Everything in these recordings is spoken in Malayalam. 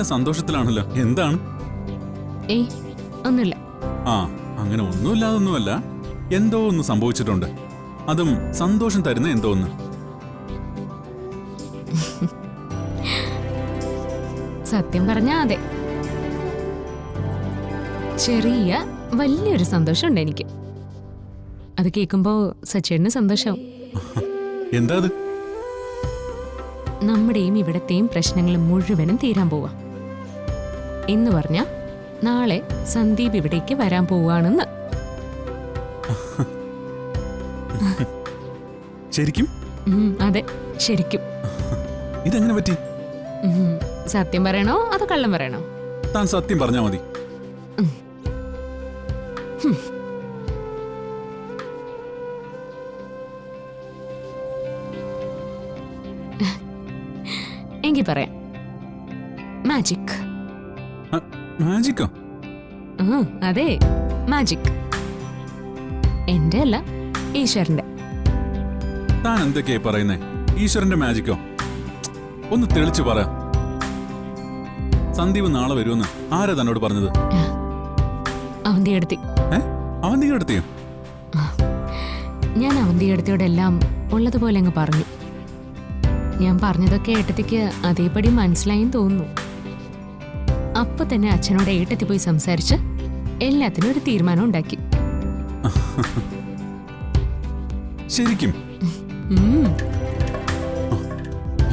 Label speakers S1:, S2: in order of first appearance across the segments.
S1: നല്ല സന്തോഷത്തിലാണല്ലോ. എന്താണ്?
S2: ഏയ് ഒന്നുമില്ല.
S1: ആ, അങ്ങനെ ഒന്നുമില്ലാതൊന്നുമല്ല. എന്തോ ഒന്ന് സംഭവിച്ചിട്ടുണ്ട്. അതും സന്തോഷം തരുന്ന എന്തോ ഒന്ന്.
S2: സത്യം പറഞ്ഞാ അതെ, ചെറിയ വലിയൊരു സന്തോഷമുണ്ട് എനിക്ക്. അത് കേൾക്കുമ്പോ സച്ചേട്ടന് സന്തോഷാവും.
S1: എന്താ അത്?
S2: നമ്മുടെയും ഇവിടത്തെയും പ്രശ്നങ്ങൾ മുഴുവനും തീരാൻ പോവാ എന്ന് പറഞ്ഞാ നാളെ സന്ദീപ് ഇവിടേക്ക് വരാൻ പോവാണെന്ന്.
S1: ശരിക്കും?
S2: അതെ, ശരിക്കും.
S1: ഇതെങ്ങനെ പറ്റി?
S2: സത്യം പറയണോ അതോ കള്ളം പറയണോ?
S1: താൻ സത്യം പറഞ്ഞാ മതി.
S2: എങ്കിൽ പറയാം. മാജിക്.
S1: മാജിക്കോ?
S2: അതെ, മാജിക്. എന്റെ അല്ല, ഈശ്വരന്റെ.
S1: താൻ എന്തൊക്കെയാ പറയുന്നേ? ഈശ്വരന്റെ മാജിക്കോ? ഒന്ന് തെളിച്ചു പറ. സന്ദീപ് നാളെ വരുമെന്ന് ആരാ തന്നോട് പറഞ്ഞത്?
S2: അവന്തിയെടുത്തി.
S1: അവന്തിയെടുത്തിയോ?
S2: ഞാൻ അവന്തിയെടുത്തിയോടെല്ലാം ഉള്ളതുപോലെ അങ്ങ് പറഞ്ഞു. ഞാൻ പറഞ്ഞതൊക്കെ ഏട്ടത്തിക്ക് അതേപടി മനസ്സിലായെന്ന് തോന്നുന്നു. അപ്പൊ തന്നെ അച്ഛനോട് ഏട്ടത്തി പോയി സംസാരിച്ച് എല്ലാത്തിനും ഒരു തീരുമാനം ഉണ്ടാക്കി.
S1: ശരിക്കും?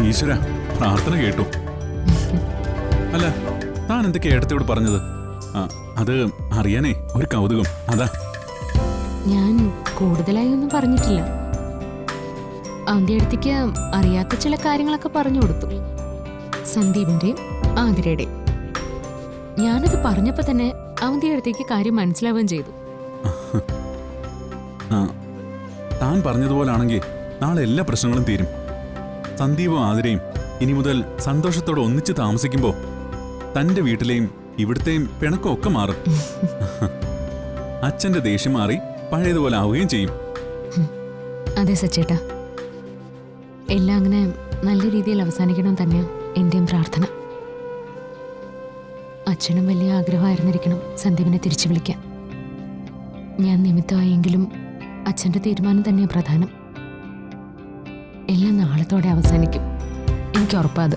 S1: ഈശ്വര, പ്രാർത്ഥന കേട്ടു. അല്ല, താൻ എന്തൊക്കെയാ ഏട്ടത്തിയോട് പറഞ്ഞത്? അത് അറിയാനേ ഒരു കൗതുകം, അതാ.
S2: ഞാൻ കൂടുതലായി ഒന്നും പറഞ്ഞിട്ടില്ല. അവന്റെ അടുത്തേക്ക് അറിയാത്ത ചില കാര്യങ്ങളൊക്കെ പറഞ്ഞു കൊടുത്തു, സന്ദീപിന്റെയും ആതിരയുടെയും. ഞാനത് പറഞ്ഞപ്പോ തന്നെ അവന്റെ അടുത്തേക്ക് കാര്യം മനസ്സിലാവുകയും ചെയ്തു.
S1: താൻ പറഞ്ഞതുപോലാണെങ്കിൽ നാളെ എല്ലാ പ്രശ്നങ്ങളും തീരും. സന്ദീപും ആതിരയും ഇനി മുതൽ സന്തോഷത്തോടെ ഒന്നിച്ച് താമസിക്കുമ്പോ തന്റെ വീട്ടിലെയും ഇവിടുത്തെയും പിണക്കമൊക്കെ മാറും. അച്ഛന്റെ ദേഷ്യം മാറി പഴയതുപോലെ ആവുകയും ചെയ്യും.
S2: അതെ സച്ചേട്ടാ, എല്ലാം അങ്ങനെ നല്ല രീതിയിൽ അവസാനിക്കണം തന്നെയാ എന്റെയും പ്രാർത്ഥന. അച്ഛനും വലിയ ആഗ്രഹമായിരുന്നിരിക്കണം സന്ദീപിനെ തിരിച്ചു വിളിക്കാൻ. ഞാൻ നിമിത്തമായെങ്കിലും അച്ഛന്റെ തീരുമാനം തന്നെയാ പ്രധാനം. എല്ലാം നാളത്തോടെ അവസാനിക്കും, എനിക്ക് ഉറപ്പാത്.